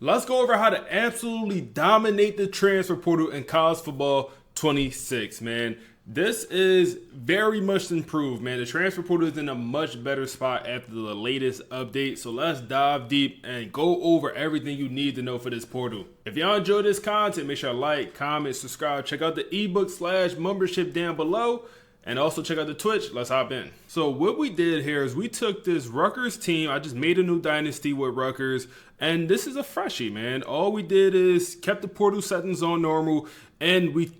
Let's go over how to absolutely dominate the transfer portal in college football 26, man. This is very much improved, man. The transfer portal is in a much better spot after the latest update. So let's dive deep and go over everything you need to know for this portal. If y'all enjoy this content, make sure to like, comment, subscribe. Check out the ebook/membership down below. And also check out the Twitch. Let's hop in. So what we did here is we took this Rutgers team. I just made a new dynasty with Rutgers. And this is a freshie, man. All we did is kept the portal settings on normal. And we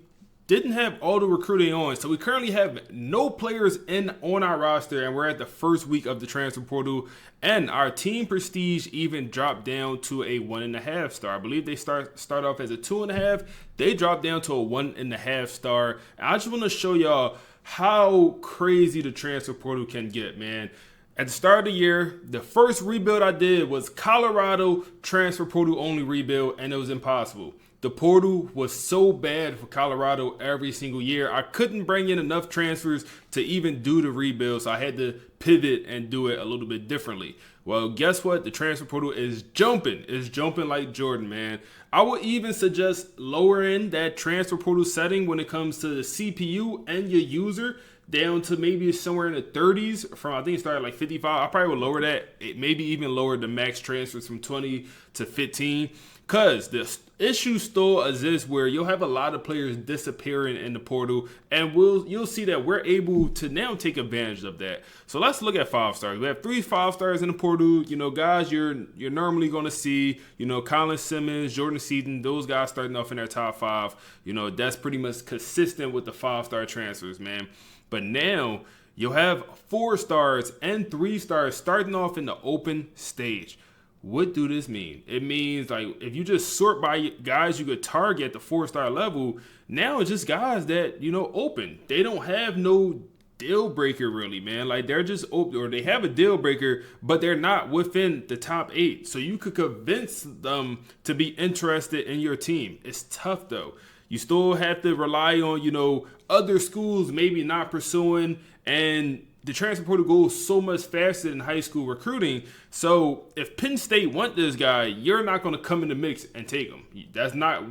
didn't have all the recruiting on. So we currently have no players on our roster. And we're at the first week of the transfer portal. And our team prestige even dropped down to a 1.5 star. I believe they start off as a 2.5. They dropped down to a 1.5 star. And I just want to show y'all how crazy the transfer portal can get, man. At the start of the year, the first rebuild I did was Colorado transfer portal only rebuild, and it was impossible. The portal was so bad for Colorado every single year. I couldn't bring in enough transfers to even do the rebuild, so I had to pivot and do it a little bit differently. Well, guess what? The transfer portal is jumping. It's jumping like Jordan, man. I would even suggest lowering that transfer portal setting when it comes to the CPU and your user down to maybe somewhere in the 30s from, I think it started like 55. I probably would lower that. Maybe even lower the max transfers from 20 to 15. Because the issue still exists where you'll have a lot of players disappearing in the portal, and you'll see that we're able to now take advantage of that. So let's look at 5 stars. We have 3 5-stars in the portal. You know, guys you're normally going to see, you know, Colin Simmons, Jordan Seaton, those guys starting off in their top 5. You know, that's pretty much consistent with the 5-star transfers, man. But now you'll have 4 stars and 3 stars starting off in the open stage. What do this mean? It means, like, if you just sort by guys you could target at the 4-star level, now it's just guys that, you know, open. They don't have no deal breaker really, man. Like, they're just open, or they have a deal breaker, but they're not within the top 8. So you could convince them to be interested in your team. It's tough though. You still have to rely on, you know, other schools maybe not pursuing, and the transfer portal goes so much faster than high school recruiting. So if Penn State want this guy, you're not going to come in the mix and take him. That's not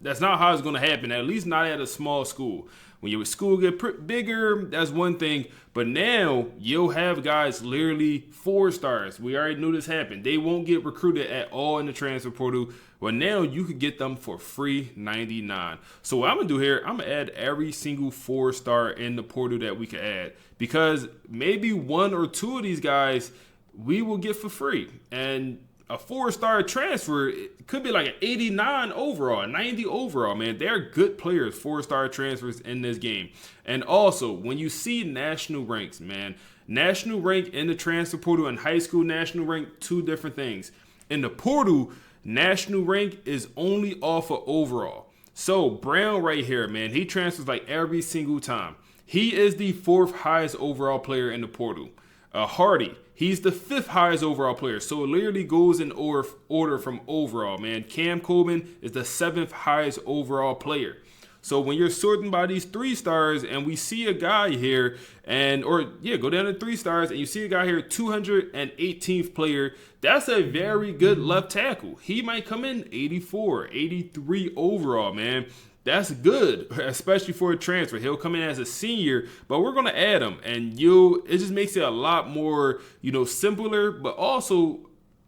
how it's going to happen, at least not at a small school. When your school get bigger, that's one thing. But now you'll have guys literally 4 stars. We already knew this happened. They won't get recruited at all in the transfer portal. Well, now you could get them for free $99. So what I'm going to do here, I'm going to add every single 4-star in the portal that we could add. Because maybe 1 or 2 of these guys we will get for free. And a 4-star transfer, it could be like an 89 overall, a 90 overall, man. They're good players, 4-star transfers in this game. And also, when you see national ranks, man, national rank in the transfer portal and high school national rank, 2 different things. In the portal, national rank is only off of overall. So Brown right here, man, he transfers like every single time. He is the 4th highest overall player in the portal. Hardy, he's the 5th highest overall player. So it literally goes in order from overall, man. Cam Coleman is the 7th highest overall player. So when you're sorting by these 3 stars and we see a guy here go down to 3 stars and you see a guy here, 218th player, that's a very good left tackle. He might come in 84, 83 overall, man. That's good, especially for a transfer. He'll come in as a senior, but we're going to add him, and it just makes it a lot more, you know, simpler, but also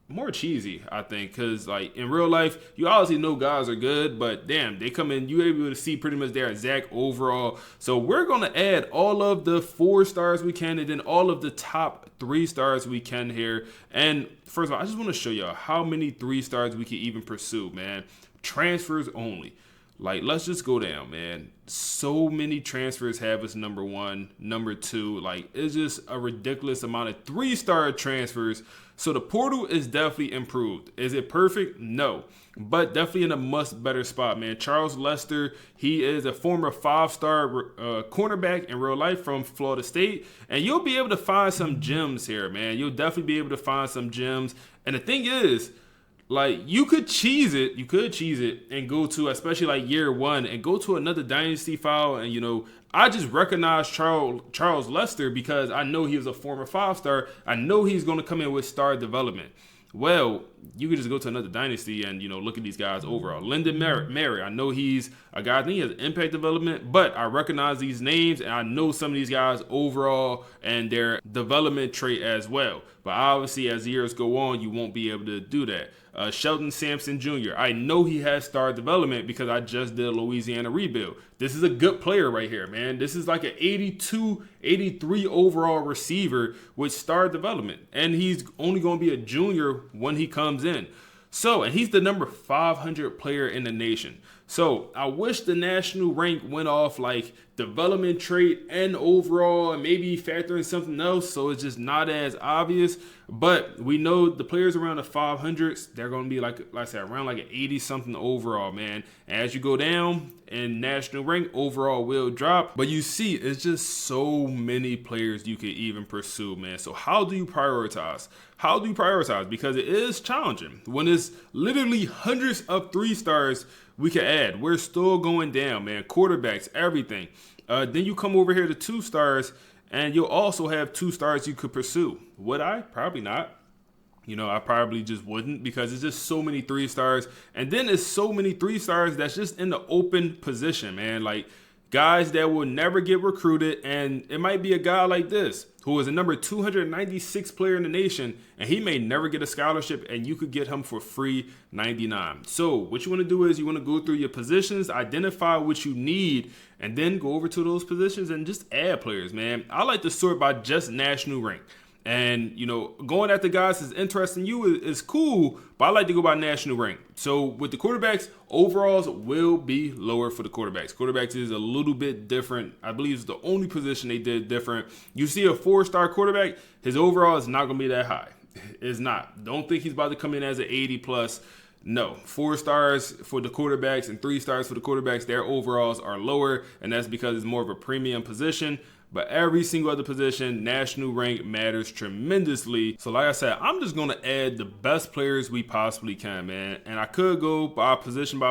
more cheesy, I think, because like in real life, you obviously know guys are good, but damn, they come in, you're able to see pretty much their exact overall. So we're going to add all of the 4 stars we can, and then all of the top 3 stars we can here. And first of all, I just want to show y'all how many 3 stars we can even pursue, man. Transfers only. Like, let's just go down, man. So many transfers have us number 1, number 2. Like, it's just a ridiculous amount of 3-star transfers. So the portal is definitely improved. Is it perfect? No. But definitely in a much better spot, man. Charles Lester, he is a former 5-star cornerback in real life from Florida State. And you'll be able to find some gems here, man. You'll definitely be able to find some gems. And the thing is, like, you could cheese it and go to, especially like year 1, and go to another dynasty file. And, you know, I just recognize Charles Lester because I know he was a former 5-star. I know he's going to come in with star development. Well, you could just go to another dynasty and, look at these guys overall. Lyndon Mary, I know he's a guy, I think he has impact development, but I recognize these names and I know some of these guys overall and their development trait as well. But obviously, as years go on, you won't be able to do that. Sheldon Sampson Jr., I know he has star development because I just did a Louisiana rebuild. This is a good player right here, man. This is like an 82, 83 overall receiver with star development. And he's only going to be a junior when he comes in. So, and he's the number 500 player in the nation. So I wish the national rank went off like development trait and overall and maybe factor in something else so it's just not as obvious. But we know the players around the 500s, they're going to be like I said, around like an 80 something overall, man. As you go down and national rank, overall will drop. But you see, it's just so many players you could even pursue, man. So how do you prioritize? How do you prioritize? Because it is challenging. When it's literally hundreds of 3-stars we can add. We're still going down, man. Quarterbacks, everything. Then you come over here to 2-stars, and you'll also have 2-stars you could pursue. Would I? Probably not. I probably just wouldn't because it's just so many 3-stars. And then it's so many 3-stars that's just in the open position, man. Like guys that will never get recruited. And it might be a guy like this who is a number 296 player in the nation, and he may never get a scholarship, and you could get him for free 99. So what you want to do is you want to go through your positions, identify what you need, and then go over to those positions and just add players, man. I like to sort by just national rank. And, going after guys is interesting is cool, but I like to go by national rank. So with the quarterbacks, overalls will be lower for the quarterbacks. Quarterbacks is a little bit different. I believe it's the only position they did different. You see a 4-star quarterback, his overall is not going to be that high. It's not. Don't think he's about to come in as an 80 plus. No, 4 stars for the quarterbacks and 3 stars for the quarterbacks. Their overalls are lower, and that's because it's more of a premium position. But every single other position, national rank matters tremendously. So like I said, I'm just going to add the best players we possibly can, man. And I could go by position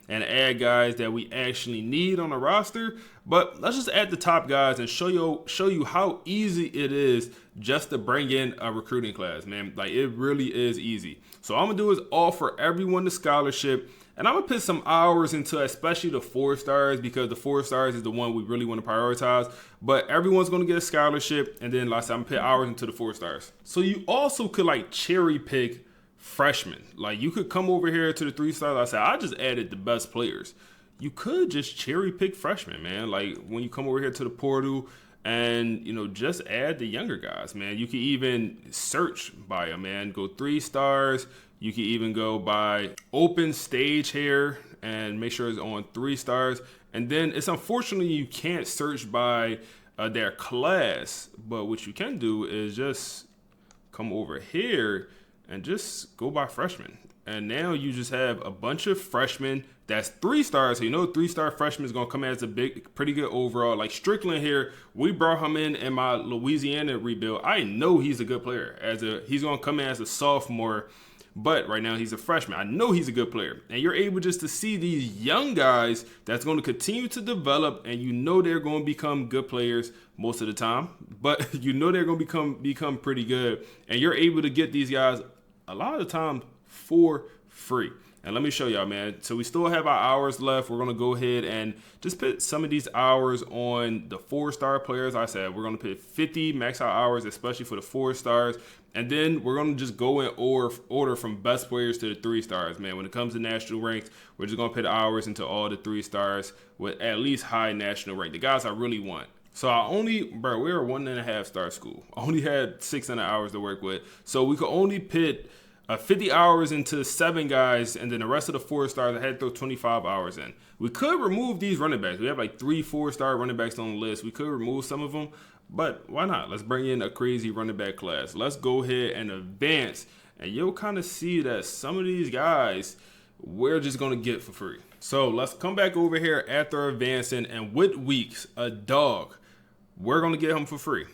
and add guys that we actually need on the roster. But let's just add the top guys and show you how easy it is just to bring in a recruiting class, man. Like it really is easy. So all I'm going to do is offer everyone the scholarship. And I'm going to put some hours into especially the 4-stars because the 4-stars is the one we really want to prioritize. But everyone's going to get a scholarship. And then like I said, I'm going to put hours into the 4-stars. So you also could like cherry pick freshmen. Like you could come over here to the 3-stars. Like I said, I just added the best players. You could just cherry pick freshmen, man. Like when you come over here to the portal and, just add the younger guys, man. You can even search by them, man. Go 3-stars. You can even go by open stage here and make sure it's on 3-stars. And then it's unfortunately you can't search by their class. But what you can do is just come over here and just go by freshmen. And now you just have a bunch of freshmen that's 3-stars. So 3-star freshman is going to come as a pretty good overall. Like Strickland here, we brought him in my Louisiana rebuild. I know he's a good player. He's going to come in as a sophomore. But right now he's a freshman. I know he's a good player. And you're able just to see these young guys that's going to continue to develop. And they're going to become good players most of the time. But they're going to become pretty good. And you're able to get these guys a lot of the time for free. And let me show y'all, man. So we still have our hours left. We're going to go ahead and just put some of these hours on the 4-star players. I said we're going to put 50 max out hours, especially for the 4-stars. And then we're going to just go in order from best players to the 3-stars, man. When it comes to national ranks, we're just going to put hours into all the 3-stars with at least high national rank. The guys I really want. So we're a 1.5-star school. I only had 600 hours to work with. So we could only put 50 hours into 7 guys, and then the rest of the 4-stars, I had to throw 25 hours in. We could remove these running backs. We have like 3 4-star running backs on the list. We could remove some of them, but why not? Let's bring in a crazy running back class. Let's go ahead and advance, and you'll kind of see that some of these guys we're just going to get for free. So let's come back over here after advancing, and with Weeks, a dog, we're going to get him for free.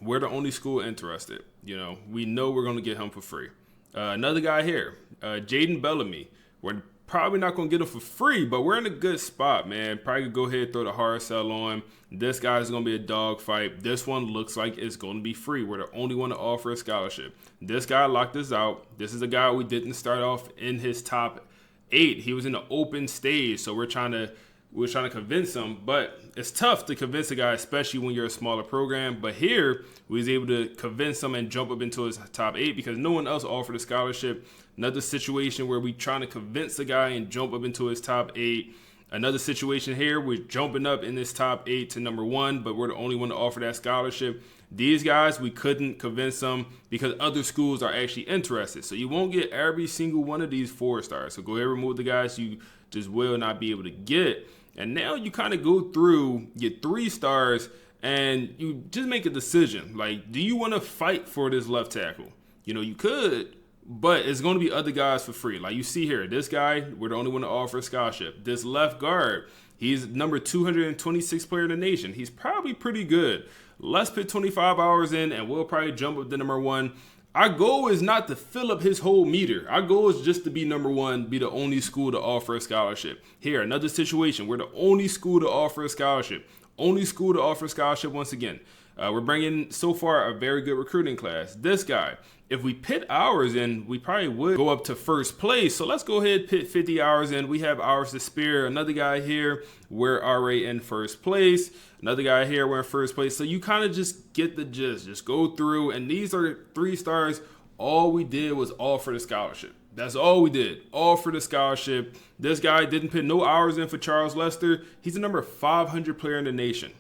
We're the only school interested. We know we're going to get him for free. Another guy here, Jaden Bellamy. We're probably not going to get him for free, but we're in a good spot, man. Probably go ahead and throw the hard sell on. This guy's going to be a dog fight. This one looks like it's going to be free. We're the only one to offer a scholarship. This guy locked us out. This is a guy we didn't start off in his top 8. He was in the open stage, so we're trying to convince him, but it's tough to convince a guy, especially when you're a smaller program. But here, we was able to convince him and jump up into his top 8 because no one else offered a scholarship. Another situation where we trying to convince a guy and jump up into his top 8. Another situation here, we're jumping up in this top 8 to number 1, but we're the only one to offer that scholarship. These guys, we couldn't convince them because other schools are actually interested. So you won't get every single one of these 4 stars. So go ahead and remove the guys you just will not be able to get. And now you kind of go through your 3 stars and you just make a decision. Like, do you want to fight for this left tackle? You could, but it's going to be other guys for free. Like you see here, this guy, we're the only one to offer a scholarship. This left guard, he's number 226 player in the nation. He's probably pretty good. Let's put 25 hours in and we'll probably jump up to number 1. Our goal is not to fill up his whole meter. Our goal is just to be number 1, be the only school to offer a scholarship. Here, another situation. We're the only school to offer a scholarship. Only school to offer a scholarship once again. We're bringing, so far, a very good recruiting class. This guy, if we pit hours in, we probably would go up to first place. So let's go ahead and pit 50 hours in. We have hours to spare. Another guy here, we're already in first place. Another guy here, we're in first place. So you kind of just get the gist. Just go through. And these are 3 stars. All we did was offer the scholarship. That's all we did. Offer the scholarship. This guy didn't put no hours in for Charles Lester. He's the number 500 player in the nation.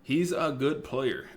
He's a good player.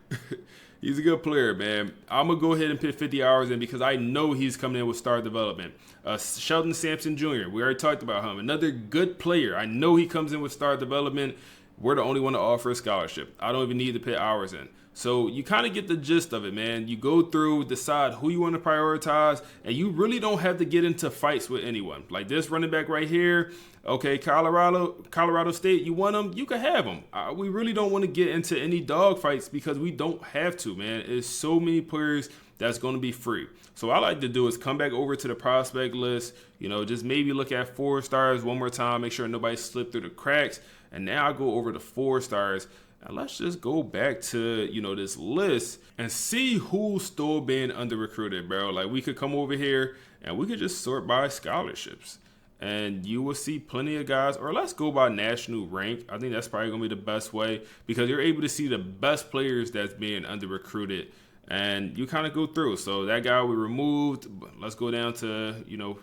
He's a good player, man. I'm going to go ahead and put 50 hours in because I know he's coming in with star development. Sheldon Sampson Jr., we already talked about him. Another good player. I know he comes in with star development. We're the only one to offer a scholarship. I don't even need to put hours in. So you kind of get the gist of it, man. You go through, decide who you want to prioritize, and you really don't have to get into fights with anyone. Like this running back right here, okay, Colorado State, you want him? You can have him. We really don't want to get into any dog fights because we don't have to, man. There's so many players that's going to be free. So what I like to do is come back over to the prospect list, just maybe look at 4 stars one more time, make sure nobody slipped through the cracks. And now I go over to 4 stars. And let's just go back to, this list and see who's still being under recruited, bro. Like we could come over here and we could just sort by scholarships. And you will see plenty of guys, or let's go by national rank. I think that's probably going to be the best way because you're able to see the best players that's being under recruited. And you kind of go through. So that guy we removed. Let's go down to,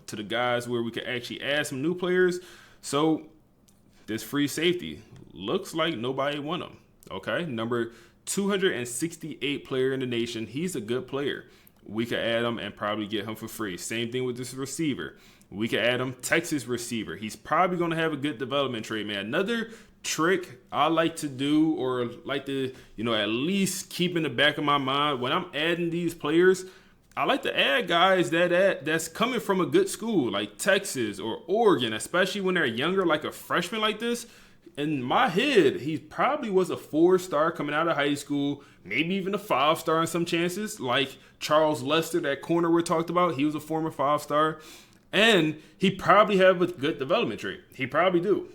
to the guys where we could actually add some new players. So this free safety looks like nobody won him. Okay, number 268 player in the nation. He's a good player. We could add him and probably get him for free. Same thing with this receiver. We could add him, Texas receiver. He's probably going to have a good development trade, man. Another trick I like to do, or like to, at least keep in the back of my mind when I'm adding these players, I like to add guys that's coming from a good school like Texas or Oregon, especially when they're younger, like a freshman like this. In my head, he probably was a 4-star coming out of high school, maybe even a 5-star in some chances, like Charles Lester, that corner we talked about. He was a former 5-star, and he probably have a good development trait. He probably do.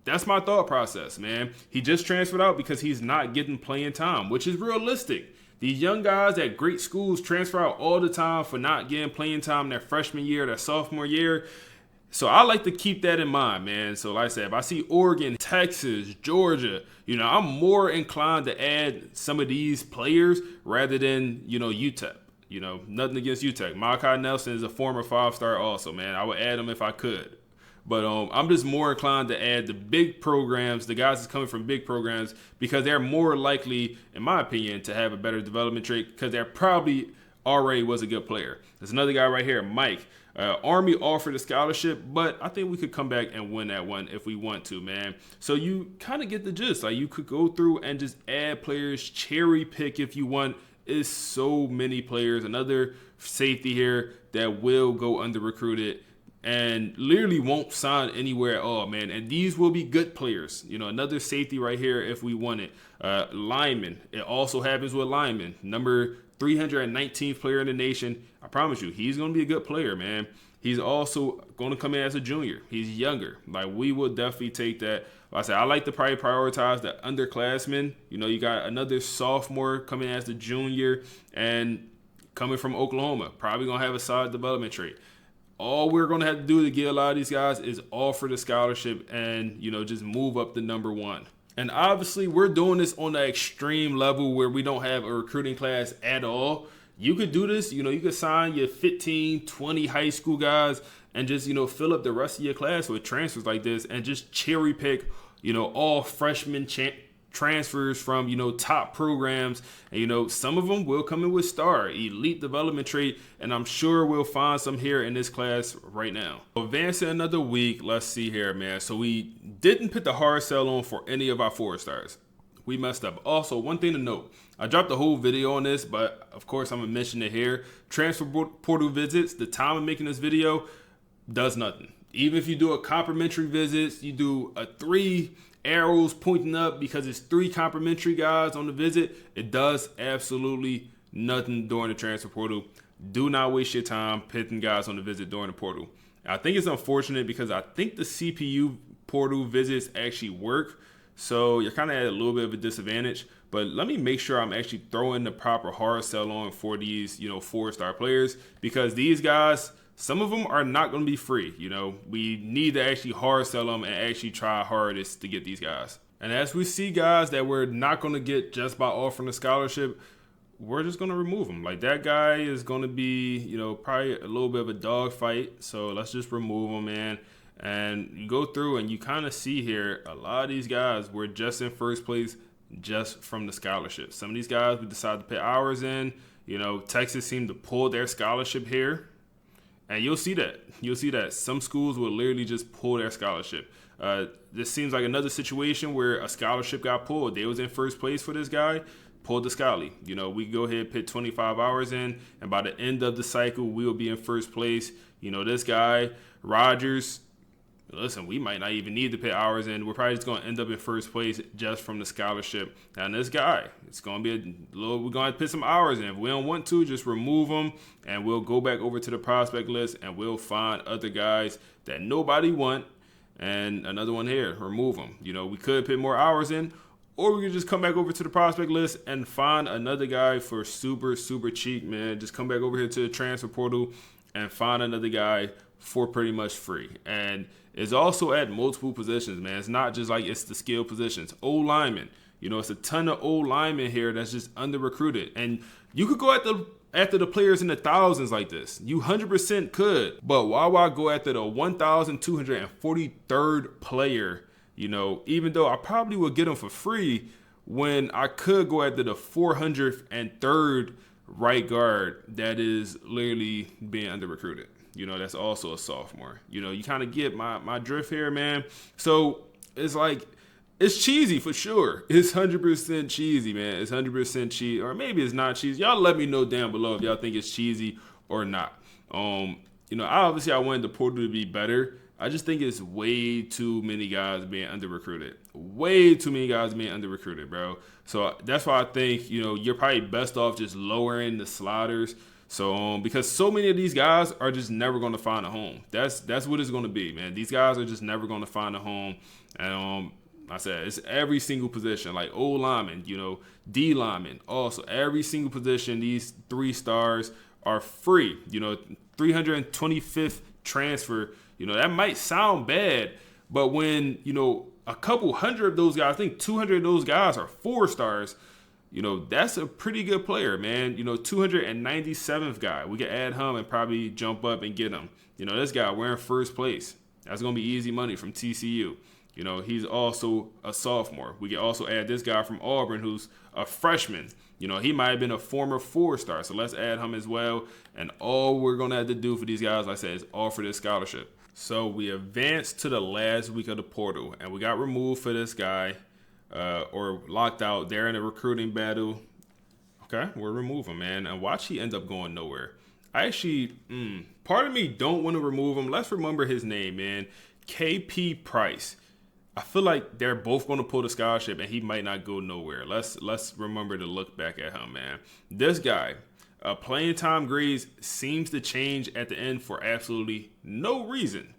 That's my thought process, man. He just transferred out because he's not getting playing time, which is realistic. These young guys at great schools transfer out all the time for not getting playing time their freshman year, their sophomore year. So I like to keep that in mind, man. So like I said, if I see Oregon, Texas, Georgia, I'm more inclined to add some of these players rather than, UTEP. Nothing against UTEP. Malachi Nelson is a former 5-star also, man. I would add him if I could. But I'm just more inclined to add the big programs, the guys that's coming from big programs, because they're more likely, in my opinion, to have a better development trait because they're probably already was a good player. There's another guy right here, Mike. Army offered a scholarship, but I think we could come back and win that one if we want to, man. So you kind of get the gist. Like you could go through and just add players, cherry pick if you want. It's so many players. Another safety here that will go under recruited and literally won't sign anywhere at all, man. And these will be good players. Another safety right here if we want it. Lineman. It also happens with lineman. Number 319th player in the nation. I promise you, he's going to be a good player, man. He's also going to come in as a junior. He's younger. Like, we will definitely take that. Like I said, I like to probably prioritize the underclassmen. You know, you got another sophomore coming as a junior and coming from Oklahoma. Probably going to have a solid development trait. All we're going to have to do to get a lot of these guys is offer the scholarship and, you know, just move up to number one. And obviously, we're doing this on the extreme level where we don't have a recruiting class at all. You could do this, you know, you could sign your 15, 20 high school guys and just, you know, fill up the rest of your class with transfers like this and just cherry pick, you know, all freshman transfers from, you know, top programs. And, you know, some of them will come in with elite development trait, and I'm sure we'll find some here in this class right now. Advancing another week, let's see here, man. So we didn't put the hard sell on for any of our 4-stars. We messed up. Also, one thing to note, I dropped a whole video on this, but of course I'm going to mention it here. Transfer portal visits, the time of making this video does nothing. Even if you do a complimentary visits, you do a 3 arrows pointing up because it's 3 complimentary guys on the visit, it does absolutely nothing during the transfer portal. Do not waste your time picking guys on the visit during the portal. I think it's unfortunate because I think the CPU portal visits actually work. So you're kind of at a little bit of a disadvantage, but let me make sure I'm actually throwing the proper hard sell on for these, you know, 4-star players, because these guys, some of them are not going to be free. You know, we need to actually hard sell them and actually try hardest to get these guys. And as we see guys that we're not going to get just by offering a scholarship, we're just going to remove them. Like, that guy is going to be, you know, probably a little bit of a dog fight. So let's just remove him, man. And you go through and you kind of see here, a lot of these guys were just in first place just from the scholarship. Some of these guys we decided to put hours in. You know, Texas seemed to pull their scholarship here. And you'll see that. You'll see that. Some schools will literally just pull their scholarship. This seems like another situation where a scholarship got pulled. They was in first place for this guy, pulled the scholarly. You know, we go ahead and put 25 hours in, and by the end of the cycle, we'll be in first place. You know, this guy, Rogers, listen, we might not even need to put hours in. We're probably just going to end up in first place just from the scholarship. And this guy, it's going to be we're going to put some hours in. If we don't want to, just remove them, and we'll go back over to the prospect list, and we'll find other guys that nobody want. And another one here, remove them. You know, we could put more hours in, or we could just come back over to the prospect list and find another guy for super, super cheap, man. Just come back over here to the transfer portal and find another guy for pretty much free. And it's also at multiple positions, man. It's not just like it's the skill positions. O-lineman, you know, it's a ton of O-linemen here that's just under-recruited. And you could go after the players in the thousands like this. You 100% could. But why would I go after the 1,243rd player, you know, even though I probably would get them for free, when I could go after the 403rd right guard that is literally being under-recruited? You know, that's also a sophomore. You know, you kind of get my drift here, man. So it's like, it's cheesy for sure. It's 100% cheesy, man. It's 100% cheesy. Or maybe it's not cheesy. Y'all let me know down below if y'all think it's cheesy or not. You know, I wanted the portal to be better. I just think it's way too many guys being under-recruited. Way too many guys being under-recruited, bro. So that's why I think, you know, you're probably best off just lowering the sliders. So, because so many of these guys are just never going to find a home. That's what it's going to be, man. These guys are just never going to find a home. And I said, it's every single position, like O lineman, you know, D lineman. Also, every single position, these 3 stars are free. You know, 325th transfer. You know, that might sound bad, but when, you know, a couple hundred of those guys, I think 200 of those guys are 4 stars. You know, that's a pretty good player, man. You know, 297th guy. We can add him and probably jump up and get him. You know, this guy, we're in first place. That's going to be easy money from TCU. You know, he's also a sophomore. We can also add this guy from Auburn who's a freshman. You know, he might have been a former 4-star. So let's add him as well. And all we're going to have to do for these guys, like I said, is offer this scholarship. So we advanced to the last week of the portal, and we got removed for this guy. Or locked out there in a recruiting battle. Okay, we'll remove him, man. And watch he end up going nowhere. I actually, part of me don't want to remove him. Let's remember his name, man. KP Price. I feel like they're both going to pull the scholarship and he might not go nowhere. Let's remember to look back at him, man. This guy, Playing time grades seems to change at the end for absolutely no reason.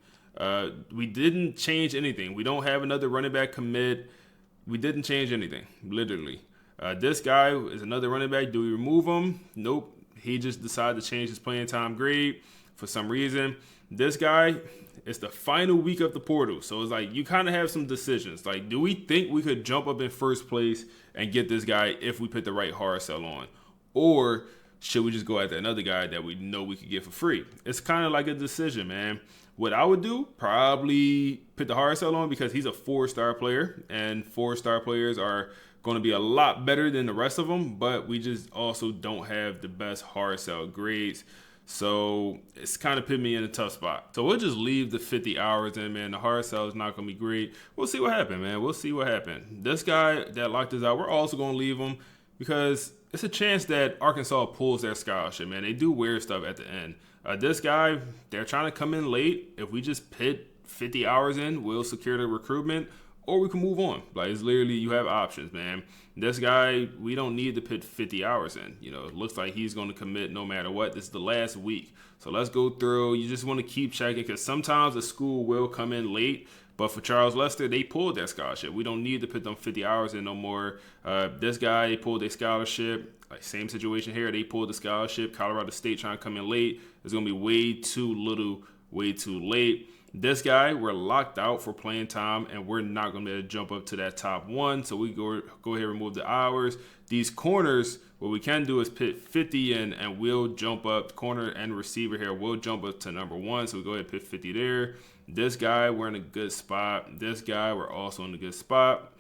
We didn't change anything. We don't have another running back commit. We didn't change anything, literally. This guy is another running back. Do we remove him? Nope. He just decided to change his playing time grade for some reason. This guy, it's the final week of the portal. So it's like you kind of have some decisions. Like, do we think we could jump up in first place and get this guy if we put the right hard sell on? Or should we just go after another guy that we know we could get for free? It's kind of like a decision, man. What I would do, probably put the hard sell on because he's a 4-star player, and 4-star players are going to be a lot better than the rest of them, but we just also don't have the best hard sell grades. So it's kind of put me in a tough spot. So we'll just leave the 50 hours in, man. The hard sell is not going to be great. We'll see what happens, man. We'll see what happens. This guy that locked us out, we're also going to leave him because it's a chance that Arkansas pulls their scholarship, man. They do weird stuff at the end. This guy, they're trying to come in late. If we just put 50 hours in, we'll secure the recruitment, or we can move on. Like, it's literally, you have options, man. This guy, we don't need to put 50 hours in. You know, it looks like he's going to commit no matter what. This is the last week. So let's go through. You just want to keep checking because sometimes a school will come in late. But for Charles Lester, they pulled their scholarship. We don't need to put them 50 hours in no more. This guy, they pulled their scholarship. Like, same situation here. They pulled the scholarship. Colorado State trying to come in late. It's going to be way too little, way too late. This guy, we're locked out for playing time, and we're not going to be able to jump up to that top one. So we go ahead and remove the hours. These corners, what we can do is put 50 in, and we'll jump up. Corner and receiver here, we'll jump up to number 1. So we go ahead and put 50 there. This guy, we're in a good spot. This guy, we're also in a good spot.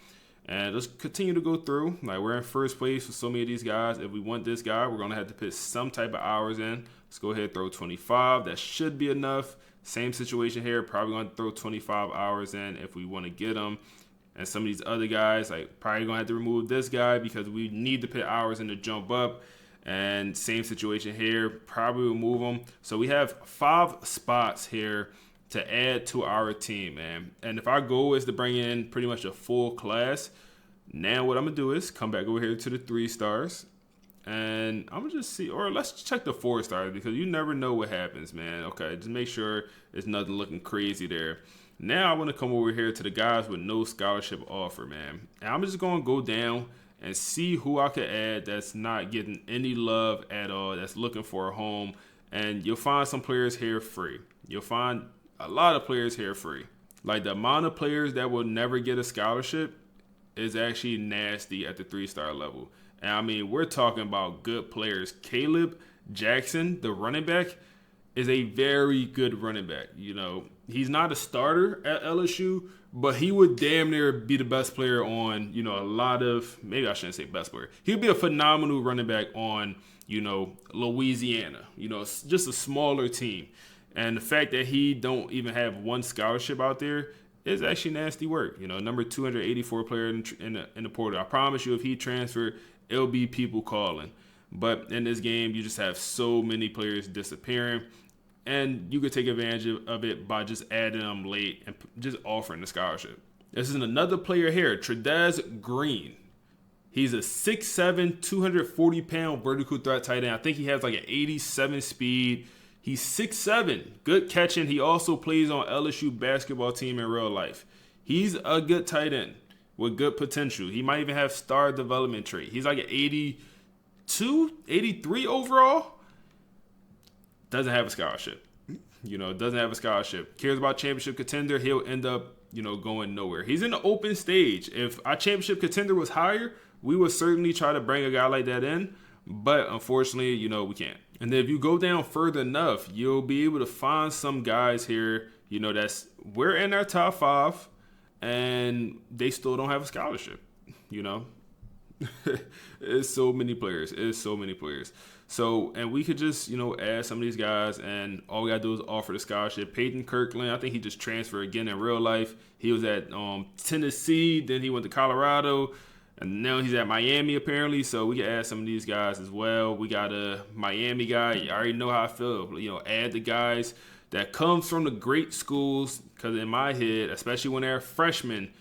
And let's continue to go through. Like, we're in first place for so many of these guys. If we want this guy, we're going to have to put some type of hours in. Let's go ahead and throw 25. That should be enough. Same situation here. Probably going to throw 25 hours in if we want to get them. And some of these other guys, like, probably going to have to remove this guy because we need to put hours in to jump up. And same situation here. Probably remove them. So we have 5 spots here to add to our team, man. And if our goal is to bring in pretty much a full class, now what I'm going to do is come back over here to the 3 stars. And I'm going to just see, or let's check the 4 stars because you never know what happens, man. Okay, just make sure there's nothing looking crazy there. Now I want to come over here to the guys with no scholarship offer, man. And I'm just going to go down and see who I could add that's not getting any love at all, that's looking for a home. And you'll find some players here free. You'll find a lot of players here free. Like, the amount of players that will never get a scholarship is actually nasty at the 3-star level. And I mean, we're talking about good players. Caleb Jackson, the running back, is a very good running back. You know, he's not a starter at LSU, but he would damn near be the best player on, you know, a lot of, maybe I shouldn't say best player. He would be a phenomenal running back on, you know, Louisiana, you know, just a smaller team. And the fact that he don't even have one scholarship out there is actually nasty work. You know, number 284 player in the portal. I promise you, if he transferred, it'll be people calling. But in this game, you just have so many players disappearing. And you could take advantage of it by just adding them late and just offering the scholarship. This is another player here, Tredez Green. He's a 6'7", 240-pound vertical threat tight end. I think he has like an 87 speed. He's 6'7", good catching. He also plays on LSU basketball team in real life. He's a good tight end with good potential. He might even have star development trait. He's like an 82, 83 overall. Doesn't have a scholarship. You know, doesn't have a scholarship. Cares about championship contender. He'll end up, you know, going nowhere. He's in the open stage. If our championship contender was higher, we would certainly try to bring a guy like that in. But unfortunately, you know, we can't. And then if you go down further enough, you'll be able to find some guys here, you know, we're in our top 5 and they still don't have a scholarship, you know. It's so many players. So, and we could just, you know, add some of these guys, and all we got to do is offer the scholarship. Peyton Kirkland, I think he just transferred again in real life. He was at Tennessee, then he went to Colorado, and now he's at Miami apparently. So we can add some of these guys as well. We got a Miami guy. You already know how I feel. You know, add the guys that comes from the great schools, because in my head, especially when they're freshmen,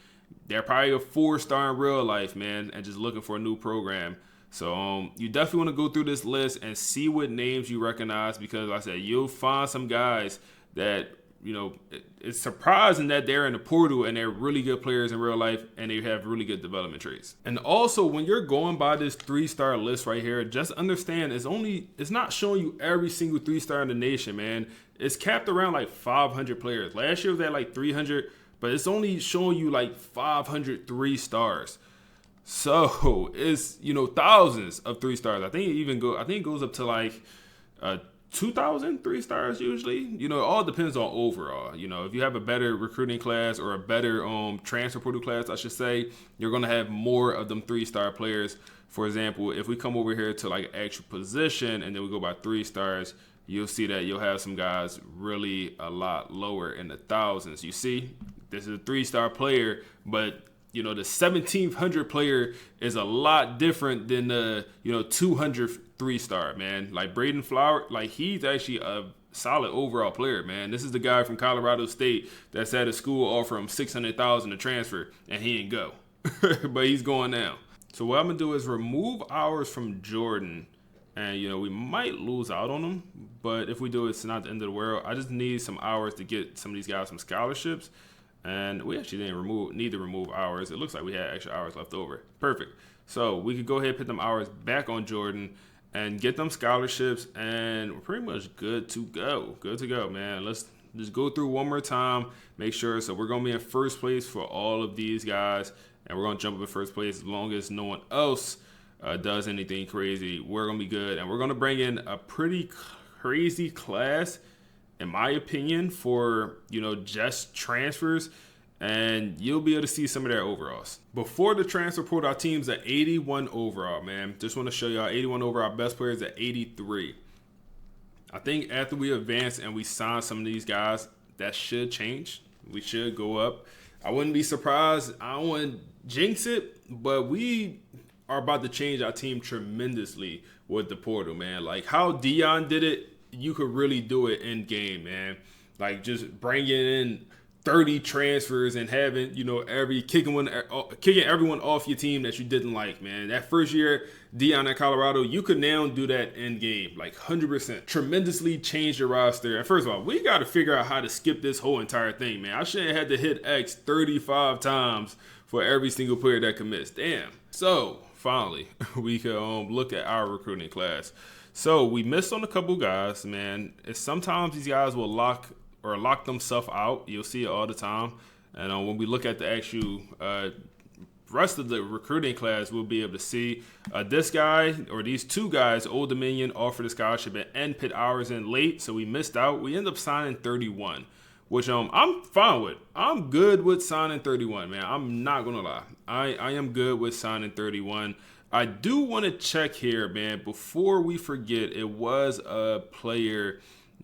they're probably a 4-star in real life, man, and just looking for a new program. So you definitely want to go through this list and see what names you recognize, because like I said, you'll find some guys that, it's surprising that they're in the portal and they're really good players in real life and they have really good development traits. And also, when you're going by this 3-star list right here, just understand it's not showing you every single 3-star in the nation, man. It's capped around like 500 players. Last year was at like 300, but it's only showing you like 500 3-stars. So it's, thousands of 3-stars. I think it goes up to like 2,000 3-stars usually. It all depends on overall. If you have a better recruiting class or a better transfer portal class, I should say, you're going to have more of them 3-star players. For example, if we come over here to like actual position and then we go by 3-stars, you'll see that you'll have some guys really a lot lower in the thousands. You see, this is a 3-star player, but the 1700 player is a lot different than the 200 3-star, man. Like Braden Flower, like he's actually a solid overall player, man. This is the guy from Colorado State that's at a school offer him $600,000 to transfer, and he ain't go, but he's going now. So what I'm gonna do is remove hours from Jordan, and we might lose out on him, but if we do, it's not the end of the world. I just need some hours to get some of these guys some scholarships. And we actually didn't need to remove hours. It looks like we had extra hours left over. Perfect. So we could go ahead and put them hours back on Jordan and get them scholarships, and we're pretty much good to go. Good to go, man. Let's just go through one more time, make sure. So we're going to be in first place for all of these guys, and we're going to jump up in first place as long as no one else does anything crazy. We're going to be good, and we're going to bring in a pretty crazy class, in my opinion, for, just transfers, and you'll be able to see some of their overalls. Before the transfer portal, our team's at 81 overall, man. Just want to show y'all 81 overall. Our best players at 83. I think after we advance and we sign some of these guys, that should change. We should go up. I wouldn't be surprised. I don't want to jinx it, but we are about to change our team tremendously with the portal, man. Like how Dion did it, you could really do it in game, man. Like just bringing in 30 transfers and having, kicking everyone off your team that you didn't like, man. That first year, Dion at Colorado, you could now do that in game, like 100%. Tremendously change your roster. And first of all, we got to figure out how to skip this whole entire thing, man. I shouldn't have had to hit X 35 times for every single player that commits. Damn. So finally, we can look at our recruiting class. So we missed on a couple guys, man. Sometimes these guys will lock themselves out. You'll see it all the time. And when we look at the actual rest of the recruiting class, we'll be able to see this guy or these two guys, Old Dominion, offered a scholarship and put ours in late, so we missed out. We end up signing 31, which I'm fine with. I'm good with signing 31, man. I'm not going to lie. I am good with signing 31. I do want to check here, man, before we forget. It was a player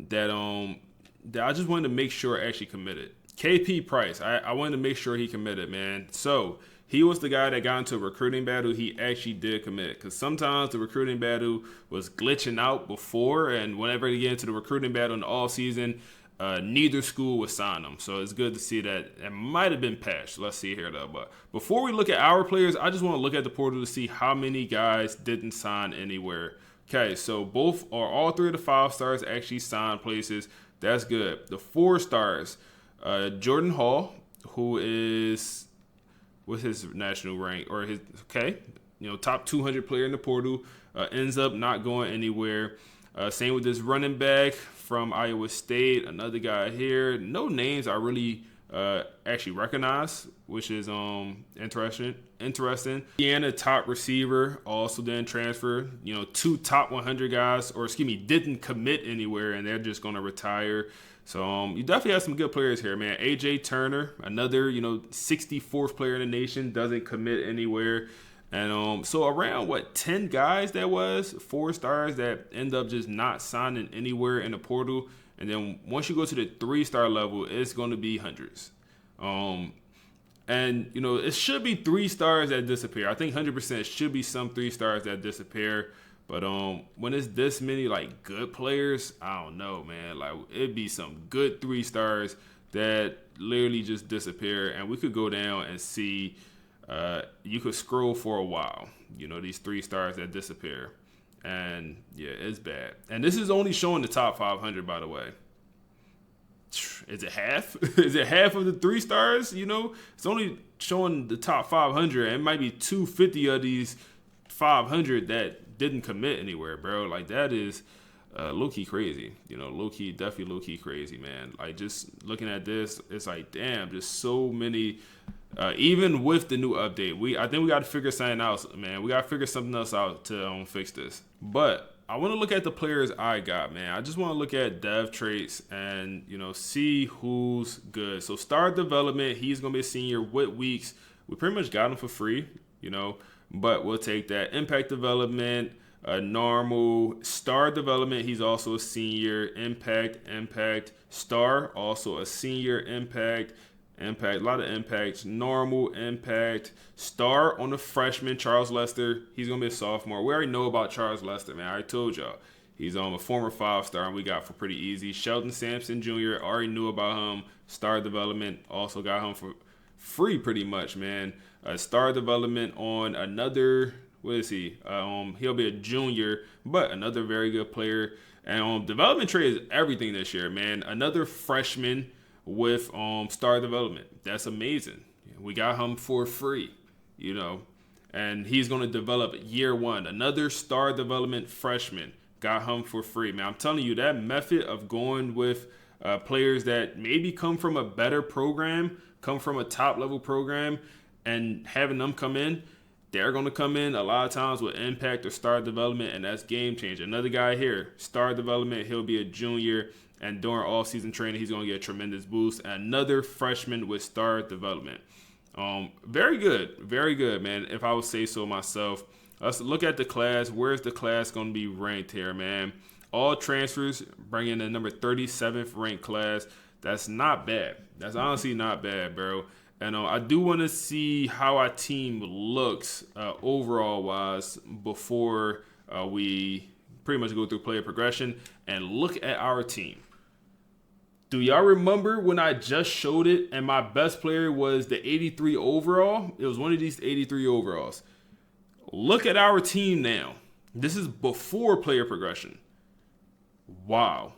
that I just wanted to make sure actually committed. KP Price. I wanted to make sure he committed, man. So he was the guy that got into a recruiting battle. He actually did commit, because sometimes the recruiting battle was glitching out before, and whenever they get into the recruiting battle in the off season, neither school would sign them. So it's good to see that it might have been patched. Let's see here, though. But before we look at our players, I just want to look at the portal to see how many guys didn't sign anywhere. Okay, so all three of the 5-stars actually signed places. That's good. The 4-stars, Jordan Hall, who is, what's his national rank, or his, top 200 player in the portal, ends up not going anywhere. Same with this running back from Iowa State, another guy here. No names I really actually recognize, which is interesting. Indiana top receiver also then transfer. 2 top 100 guys, didn't commit anywhere, and they're just going to retire. So you definitely have some good players here, man. AJ Turner, another 64th player in the nation, doesn't commit anywhere. And so around 10 guys that was 4-stars that end up just not signing anywhere in the portal. And then once you go to the 3-star level, it's going to be hundreds. And it should be 3-stars that disappear. I think 100% should be some 3-stars that disappear. But when it's this many good players, I don't know, man. It'd be some good 3-stars that literally just disappear, and we could go down and see you could scroll for a while. You know, these 3 stars that disappear. And yeah, it's bad. And this is only showing the top 500, by the way. Is it half? Is it half of the 3 stars? You know, it's only showing the top 500. And it might be 250 of these 500 that didn't commit anywhere, bro. Like, that is low-key crazy. You know, low-key, definitely low-key crazy, man. Like, just looking at this, it's like, damn, just so many. Even with the new update, I think we got to figure something out, man. We got to figure something else out to fix this. But I want to look at the players I got, man. I just want to look at dev traits and, you know, see who's good. So star development, he's going to be a senior with weeks. We pretty much got him for free, you know, but we'll take that. Impact development, normal. Star development, he's also a senior. Impact. Star, also a senior. Impact, a lot of impacts. Normal, impact. Star on the freshman, Charles Lester. He's going to be a sophomore. We already know about Charles Lester, man. I already told y'all. He's a former 5-star, and we got for pretty easy. Sheldon Sampson Jr., already knew about him. Star development, also got him for free pretty much, man. Star development on another, what is he? He'll be a junior, but another very good player. And development trait is everything this year, man. Another freshman with star development. That's amazing. We got him for free, you know, and he's going to develop year 1. Another star development freshman, got him for free, man. I'm telling you, that method of going with players that maybe come from a better program, come from a top level program, and having them come in, they're going to come in a lot of times with impact or star development, and that's game changer. Another guy here, star development, he'll be a junior. And during all-season training, he's going to get a tremendous boost. Another freshman with star development. Very good, man, if I would say so myself. Let's look at the class. Where's the class going to be ranked here, man? All transfers bring in the number 37th ranked class. That's not bad. That's honestly not bad, bro. And I do want to see how our team looks overall-wise before we pretty much go through player progression and look at our team. Do y'all remember when I just showed it and my best player was the 83 overall? It was one of these 83 overalls. Look at our team now. This is before player progression. Wow.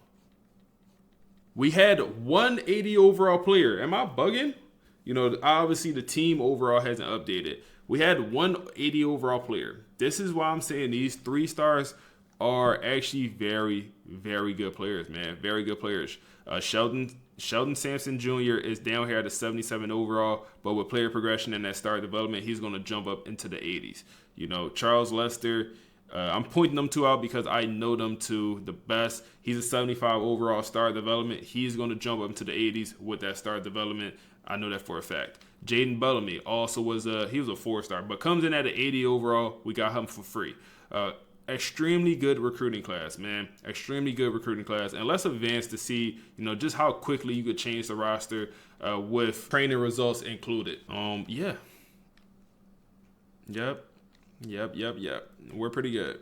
We had one 80 overall player. Am I bugging? You know, obviously the team overall hasn't updated. We had one 80 overall player. This is why I'm saying these 3 stars are actually very, very good players, man. Very good players. Sheldon Sampson Jr. is down here at a 77 overall, but with player progression and that star development, he's going to jump up into the 80s. You know, Charles Lester, I'm pointing them 2 out because I know them 2 the best. He's a 75 overall star development. He's going to jump up into the 80s with that star development. I know that for a fact. Jaden Bellamy also was he was a 4-star, but comes in at an 80 overall. We got him for free. Extremely good recruiting class, man. Extremely good recruiting class. And let's advance to see, you know, just how quickly you could change the roster with training results included. Yeah. Yep. We're pretty good.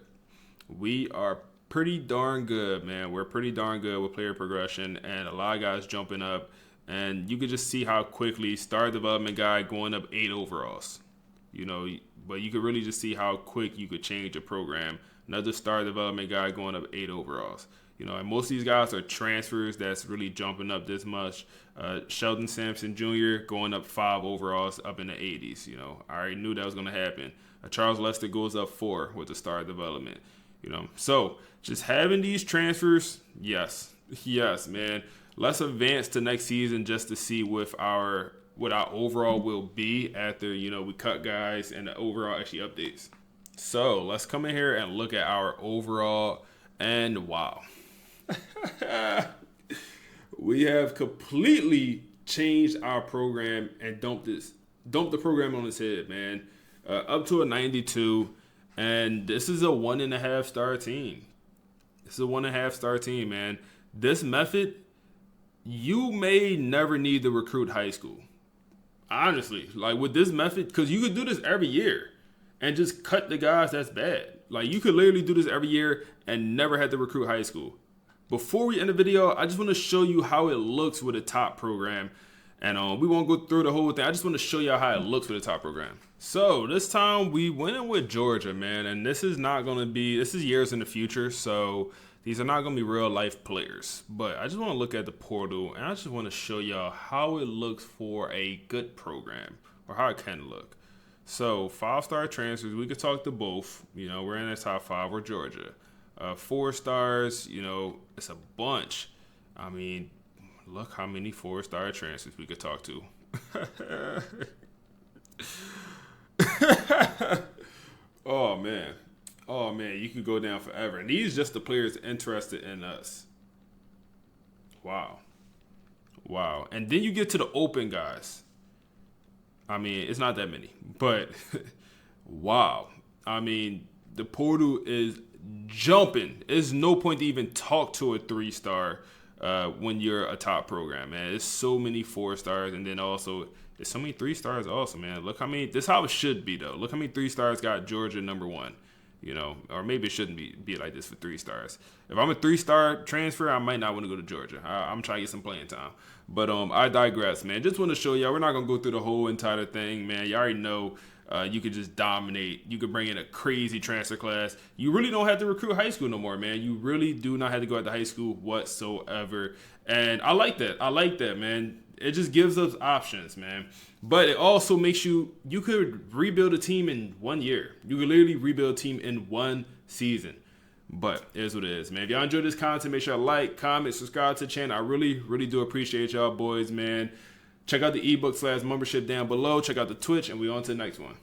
We are pretty darn good, man. We're pretty darn good with player progression and a lot of guys jumping up. And you could just see how quickly star development guy going up 8 overalls. You know, but you could really just see how quick you could change a program. Another star development guy going up 8 overalls. You know, and most of these guys are transfers that's really jumping up this much. Sheldon Sampson Jr. going up 5 overalls up in the 80s. You know, I already knew that was going to happen. Charles Lester goes up 4 with the star development. You know, so just having these transfers, yes, man. Let's advance to next season just to see what our overall will be after, you know, we cut guys and the overall actually updates. So let's come in here and look at our overall, and wow. We have completely changed our program and dumped the program on its head, man. Up to a 92, and this is a 1.5-star team. This is a 1.5-star team, man. This method, you may never need to recruit high school. Honestly, like with this method, because you could do this every year and just cut the guys that's bad. Like you could literally do this every year and never have to recruit high school. Before we end the video, I just want to show you how it looks with a top program. And we won't go through the whole thing. I just want to show y'all how it looks for the top program. So this time we went in with Georgia, man. And this is not going to be, this is years in the future. So these are not going to be real life players. But I just want to look at the portal. And I just want to show y'all how it looks for a good program. Or how it can look. So 5-star transfers, we could talk to both. You know, we're in the top 5. We're Georgia. 4 stars, you know, it's a bunch. I mean, look how many 4-star transfers we could talk to. Oh man. Oh man, you could go down forever. And these just the players interested in us. Wow. Wow. And then you get to the open guys. I mean, it's not that many, but wow. I mean, the portal is jumping. There's no point to even talk to a 3-star when you're a top program, man. There's so many 4 stars, and then also there's so many 3 stars also, man. Look how many. This is how it should be though. Look how many 3 stars got Georgia #1. You know, or maybe it shouldn't be like this for 3 stars. If I'm a 3-star transfer, I might not want to go to Georgia. I'm trying to get some playing time. But I digress, man. Just want to show y'all, we're not going to go through the whole entire thing, man. You already know you could just dominate. You could bring in a crazy transfer class. You really don't have to recruit high school no more, man. You really do not have to go out to high school whatsoever. And I like that. I like that, man. It just gives us options, man. But it also makes you could rebuild a team in 1 year. You could literally rebuild a team in 1 season. But it is what it is, man. If y'all enjoyed this content, make sure to like, comment, subscribe to the channel. I really, really do appreciate y'all boys, man. Check out the ebook/membership down below. Check out the Twitch, and we on to the next one.